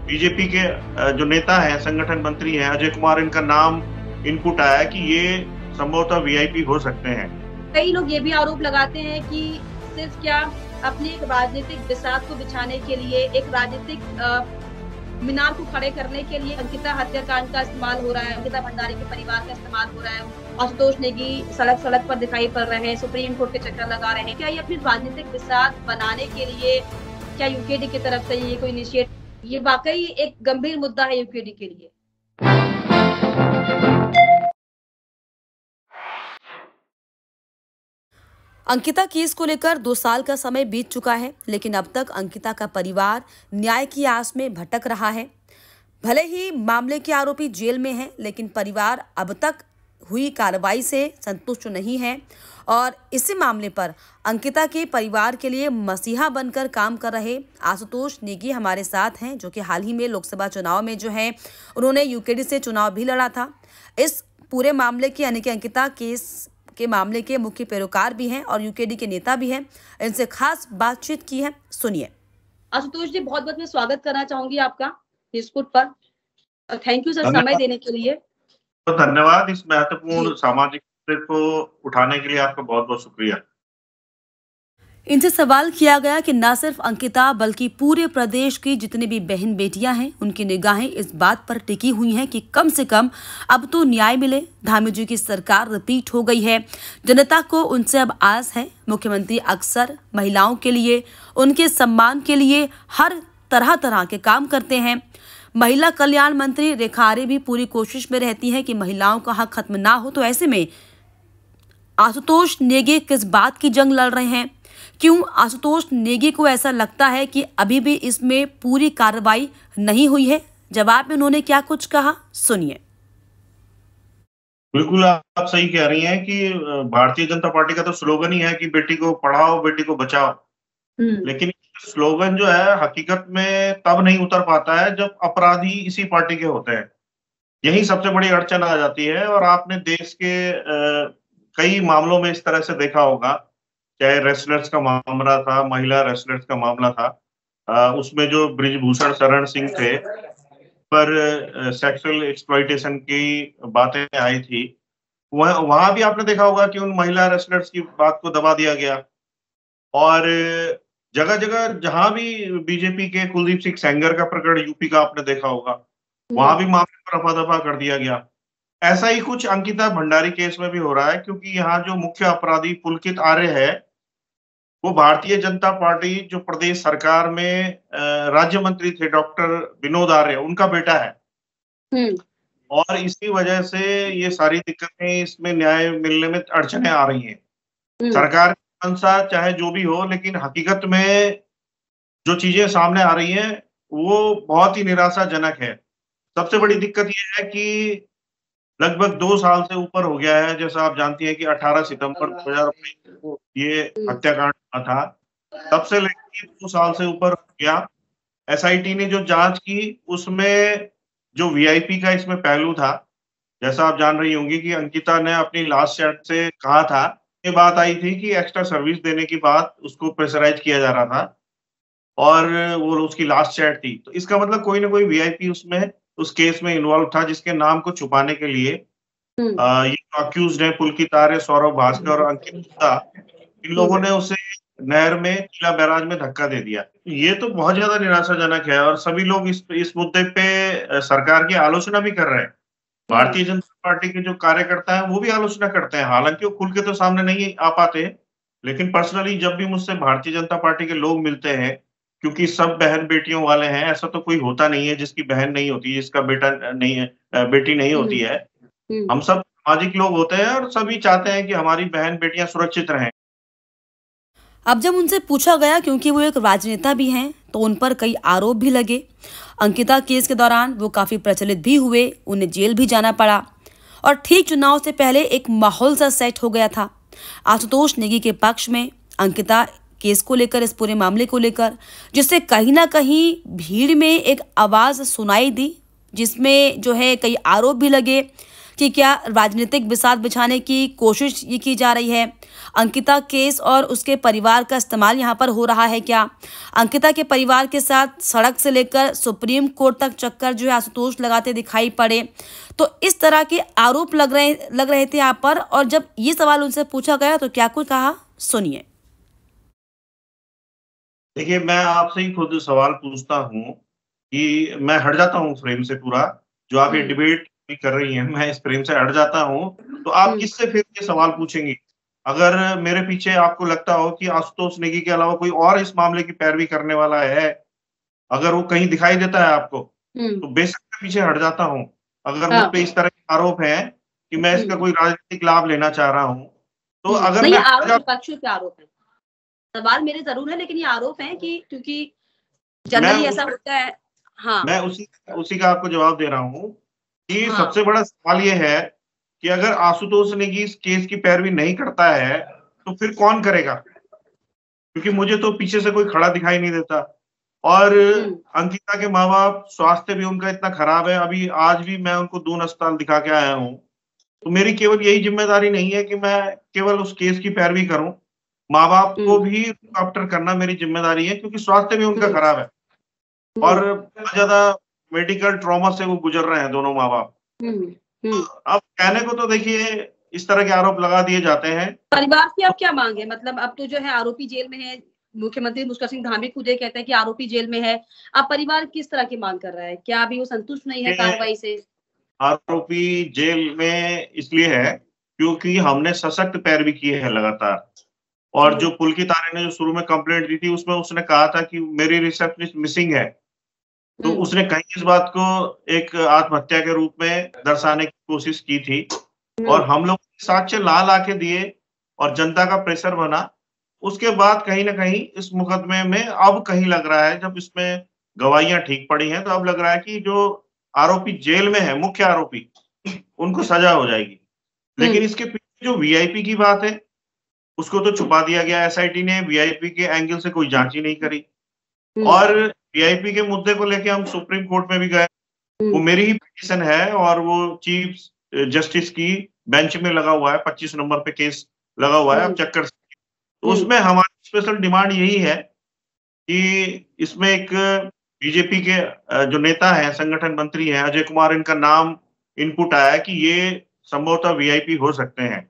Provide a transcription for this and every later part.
BJP के जो नेता हैं, संगठन मंत्री हैं, अजय कुमार, इनका नाम इनपुट आया कि ये संभवतः वीआईपी हो सकते हैं। कई लोग ये भी आरोप लगाते हैं कि सिर्फ क्या अपने एक राजनीतिक बिसात को बिछाने के लिए, एक राजनीतिक मीनार को खड़े करने के लिए अंकिता हत्याकांड का इस्तेमाल हो रहा है, अंकिता भंडारी के परिवार का इस्तेमाल हो रहा है। आशुतोष नेगी सड़क पर दिखाई पड़ रहे हैं, सुप्रीम कोर्ट के चक्कर लगा रहे हैं। क्या ये अपनी राजनीतिक बिसात बनाने के लिए क्या यूकेडी की तरफ से ये कोई इनिशिएट, ये वाकई एक गंभीर मुद्दा है यूकेडी के लिए? अंकिता केस को लेकर 2 साल का समय बीत चुका है, लेकिन अब तक अंकिता का परिवार न्याय की आस में भटक रहा है। भले ही मामले के आरोपी जेल में हैं, लेकिन परिवार अब तक हुई कार्रवाई से संतुष्ट नहीं है और इसी मामले पर अंकिता के परिवार के लिए मसीहा बनकर काम कर रहे आशुतोष नेगी हमारे साथ हैं, जो कि हाल ही में लोकसभा चुनाव में जो है उन्होंने यूकेडी से चुनाव भी लड़ा था। इस पूरे मामले के यानी कि अंकिता केस के मामले के मुख्य पैरोकार भी हैं और यूकेडी के नेता भी हैं। इनसे खास बातचीत की है, सुनिए। आशुतोष जी, बहुत बहुत मैं स्वागत करना चाहूंगी आपका फेसबुक पर। थैंक यू सर समय देने के लिए। तो धन्यवाद। इस महत्वपूर्ण सामाजिक मुद्दे को उठाने के लिए आपका बहुत बहुत शुक्रिया। इनसे सवाल किया गया कि न सिर्फ अंकिता बल्कि पूरे प्रदेश की जितनी भी बहन बेटियां हैं, उनकी निगाहें इस बात पर टिकी हुई हैं कि कम से कम अब तो न्याय मिले। धामी जी की सरकार रिपीट हो गई है, जनता को उनसे अब आस है। मुख्यमंत्री अक्सर महिलाओं के लिए, उनके सम्मान के लिए हर तरह के काम करते हैं। महिला कल्याण मंत्री रेखा आर्य भी पूरी कोशिश में रहती हैं कि महिलाओं का हक खत्म ना हो। तो ऐसे में आशुतोष नेगी किस बात की जंग लड़ रहे हैं? क्यों आशुतोष नेगी को ऐसा लगता है कि अभी भी इसमें पूरी कार्रवाई नहीं हुई है? जवाब में उन्होंने क्या कुछ कहा, सुनिए। बिल्कुल आप सही कह रही हैं कि भारतीय जनता पार्टी का तो स्लोगन ही है कि बेटी को पढ़ाओ, बेटी को बचाओ। लेकिन स्लोगन जो है हकीकत में तब नहीं उतर पाता है जब अपराधी इसी पार्टी के होते हैं। यही सबसे बड़ी अड़चन आ जाती है। और आपने देश के कई मामलों में इस तरह से देखा होगा, चाहे रेसलर्स का मामला था, महिला रेसलर्स का मामला था, उसमें जो बृजभूषण शरण सिंह थे पर सेक्सुअल एक्सप्लॉइटेशन की बातें आई थी, वहां भी आपने देखा होगा कि उन महिला रेसलर्स की बात को दबा दिया गया। और जगह जगह जहां भी बीजेपी के कुलदीप सिंह सेंगर का प्रकरण यूपी का आपने देखा होगा, वहां भी मामले पर रफा दफा कर दिया गया। ऐसा ही कुछ अंकिता भंडारी केस में भी हो रहा है, क्योंकि यहाँ जो मुख्य अपराधी पुलकित आर्य है, वो भारतीय जनता पार्टी जो प्रदेश सरकार में राज्य मंत्री थे, डॉक्टर विनोद आर्य, उनका बेटा है। और इसी वजह से ये सारी दिक्कतें, इसमें न्याय मिलने में अड़चनें आ रही हैं। सरकार की मंशा चाहे जो भी हो, लेकिन हकीकत में जो चीजें सामने आ रही हैं वो बहुत ही निराशाजनक है। सबसे बड़ी दिक्कत ये है कि लगभग 2 साल से ऊपर हो गया है। जैसा आप जानती हैं कि 18 सितंबर 2019 को ये हत्याकांड हुआ था, तब से लेकर 2 साल से ऊपर हो गया। एसआईटी ने जो जांच की, उसमें जो वीआईपी का इसमें पहलू था, जैसा आप जान रही होंगी कि अंकिता ने अपनी लास्ट चैट से कहा था, ये बात आई थी कि एक्स्ट्रा सर्विस देने की बात उसको प्रेशराइज किया जा रहा था और वो उसकी लास्ट चैट थी। तो इसका मतलब कोई ना कोई वीआईपी उसमें उस केस में इन्वॉल्व था, जिसके नाम को छुपाने के लिए ये अक्यूज्ड है पुलकित आर्य, सौरभ भास्कर और अंकित गुप्ता, इन लोगों ने उसे नहर में किला बैराज में धक्का दे दिया। ये तो बहुत ज्यादा निराशाजनक है और सभी लोग इस मुद्दे पे सरकार की आलोचना भी कर रहे हैं। भारतीय जनता पार्टी के जो कार्यकर्ता हैं वो भी आलोचना करते हैं, हालांकि वो खुल के तो सामने नहीं आ पाते, लेकिन पर्सनली जब भी मुझसे भारतीय जनता पार्टी के लोग मिलते हैं, क्योंकि सब बहन बेटियों वाले हैं, ऐसा तो कोई होता नहीं है जिसकी बहन नहीं होती, जिसका बेटा नहीं है, बेटी नहीं होती है। हम सब सामाजिक लोग होते हैं और सभी चाहते हैं कि हमारी बहन बेटियां सुरक्षित रहें। अब जब उनसे पूछा गया, क्योंकि वो एक राजनेता भी हैं, तो उन पर कई आरोप भी लगे। अंकिता केस के दौरान वो काफी प्रचलित भी हुए, उन्हें जेल भी जाना पड़ा और ठीक चुनाव से पहले एक माहौल सा सेट हो गया था आशुतोष नेगी के पक्ष में अंकिता केस को लेकर, इस पूरे मामले को लेकर, जिससे कहीं ना कहीं भीड़ में एक आवाज सुनाई दी, जिसमें जो है कई आरोप भी लगे कि क्या राजनीतिक बिसात बिछाने की कोशिश ये की जा रही है? अंकिता केस और उसके परिवार का इस्तेमाल यहाँ पर हो रहा है क्या? अंकिता के परिवार के साथ सड़क से लेकर सुप्रीम कोर्ट तक चक्कर जो है आशुतोष लगाते दिखाई पड़े। तो इस तरह के आरोप लग रहे थे यहाँ पर, और जब ये सवाल उनसे पूछा गया तो क्या कुछ कहा, सुनिए। देखिए, मैं आपसे ही खुद सवाल पूछता हूँ कि मैं हट जाता हूँ फ्रेम से पूरा, जो आप ये डिबेट कर रही हैं, मैं इस फ्रेम से हट जाता हूँ, तो आप किससे फिर ये सवाल पूछेंगी? अगर मेरे पीछे आपको लगता हो कि आशुतोष नेगी के अलावा कोई और इस मामले की पैरवी करने वाला है, अगर वो कहीं दिखाई देता है आपको, तो बेशक मैं पीछे हट जाता हूँ। अगर मुझ पे इस तरह के आरोप हैं कि मैं इसका कोई राजनीतिक लाभ लेना चाह रहा हूँ, तो अगर मैं आरोप है, सवाल मेरे जरूर है, लेकिन ये आरोप है कि क्योंकि जनरली ऐसा होता है। हाँ, मैं उसी का आपको जवाब दे रहा हूँ कि सबसे बड़ा सवाल ये है कि अगर आशुतोष नेगी इस केस की पैरवी नहीं करता है तो फिर कौन करेगा? क्योंकि मुझे तो पीछे से कोई खड़ा दिखाई नहीं देता। और अंकिता के माँ बाप, स्वास्थ्य भी उनका इतना खराब है, अभी आज भी मैं उनको दून अस्पताल दिखा के आया हूँ। तो मेरी केवल यही जिम्मेदारी नहीं है कि मैं केवल उस केस की पैरवी करूं, माँ बाप को भी डॉक्टर करना मेरी जिम्मेदारी है, क्योंकि स्वास्थ्य भी उनका खराब है और बहुत ज्यादा मेडिकल ट्रॉमा से वो गुजर रहे हैं दोनों माँ बाप। अब कहने को तो देखिए इस तरह के आरोप लगा दिए जाते हैं। परिवार की अब क्या मांग है? मतलब अब तो जो है आरोपी जेल में है, मुख्यमंत्री मुस्कर सिंह धामी खुद ये कहते हैं कि आरोपी जेल में है। अब परिवार किस तरह की मांग कर रहा है? क्या अभी वो संतुष्ट नहीं है कार्रवाई से? आरोपी जेल में इसलिए है क्योंकि हमने सशक्त पैरवी की है लगातार, और जो पुलकित आर्य ने जो शुरू में कंप्लेंट दी थी उसमें उसने कहा था कि मेरी रिसेप्शनिस्ट मिसिंग है, तो उसने कहीं इस बात को एक आत्महत्या के रूप में दर्शाने की कोशिश की थी, और हम लोग साक्ष्य ला के दिए और जनता का प्रेशर बना। उसके बाद कहीं ना कहीं इस मुकदमे में अब कहीं लग रहा है, जब इसमें गवाहियां ठीक पड़ी हैं, तो अब लग रहा है कि जो आरोपी जेल में है, मुख्य आरोपी, उनको सजा हो जाएगी। लेकिन इसके पीछे जो वीआईपी की बात है उसको तो छुपा दिया गया। एसआईटी ने वीआईपी के एंगल से कोई जांच ही नहीं करी, और वीआईपी के मुद्दे को लेके हम सुप्रीम कोर्ट में भी गए। वो मेरी ही पिटीशन है और वो चीफ जस्टिस की बेंच में लगा हुआ है, 25 नंबर पे केस लगा हुआ है, अब चक्कर। तो उसमें हमारी स्पेशल डिमांड यही है कि इसमें एक बीजेपी के जो नेता है, संगठन मंत्री हैं, अजय कुमार, इनका नाम इनपुट आया है कि ये संभवतः वीआईपी हो सकते हैं।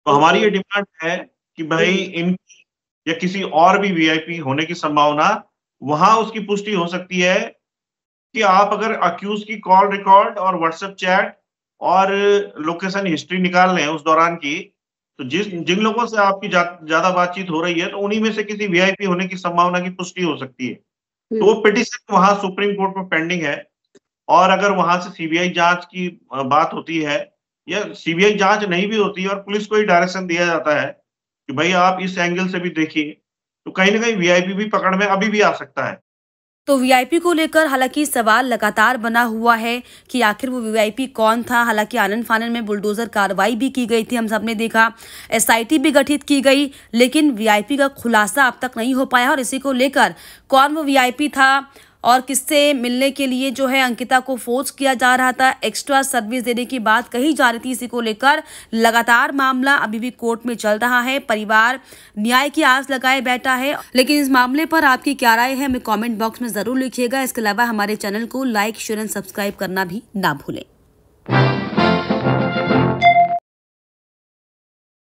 तो हमारी ये डिमांड है कि भाई इन या किसी और भी वीआईपी होने की संभावना, वहां उसकी पुष्टि हो सकती है कि आप अगर अक्यूज की कॉल रिकॉर्ड और व्हाट्सएप चैट और लोकेशन हिस्ट्री निकाल लें उस दौरान की, तो जिन लोगों से आपकी ज्यादा बातचीत हो रही है, तो उन्हीं में से किसी वीआईपी होने की संभावना की पुष्टि हो सकती है। तो वो पिटीशन वहां सुप्रीम कोर्ट में पेंडिंग है, और अगर वहां से सीबीआई जांच की बात होती है या सीबीआई जांच नहीं भी होती है और पुलिस को ही डायरेक्शन दिया जाता है कि भाई आप इस एंगल से भी देखिए, तो कहीं ना कहीं वीआईपी भी पकड़ में अभी भी आ सकता है। तो वीआईपी को लेकर हालांकि सवाल लगातार बना हुआ है कि आखिर वो वीआईपी कौन था। हालांकि आनन फानन में बुलडोजर कार्रवाई भी की गई थी, हम सबने देखा, एसआईटी भी गठित की गई, लेकिन वीआईपी का खुलासा अब तक नहीं हो पाया। और इसी को लेकर कौन वो वीआईपी था और किससे मिलने के लिए जो है अंकिता को फोर्स किया जा रहा था, एक्स्ट्रा सर्विस देने की बात कही जा रही थी, इसी को लेकर लगातार मामला अभी भी कोर्ट में चल रहा है। परिवार न्याय की आस लगाए बैठा है, लेकिन इस मामले पर आपकी क्या राय है हमें कमेंट बॉक्स में जरूर लिखिएगा। इसके अलावा हमारे चैनल को लाइक, शेयर एंड सब्सक्राइब करना भी ना भूलें।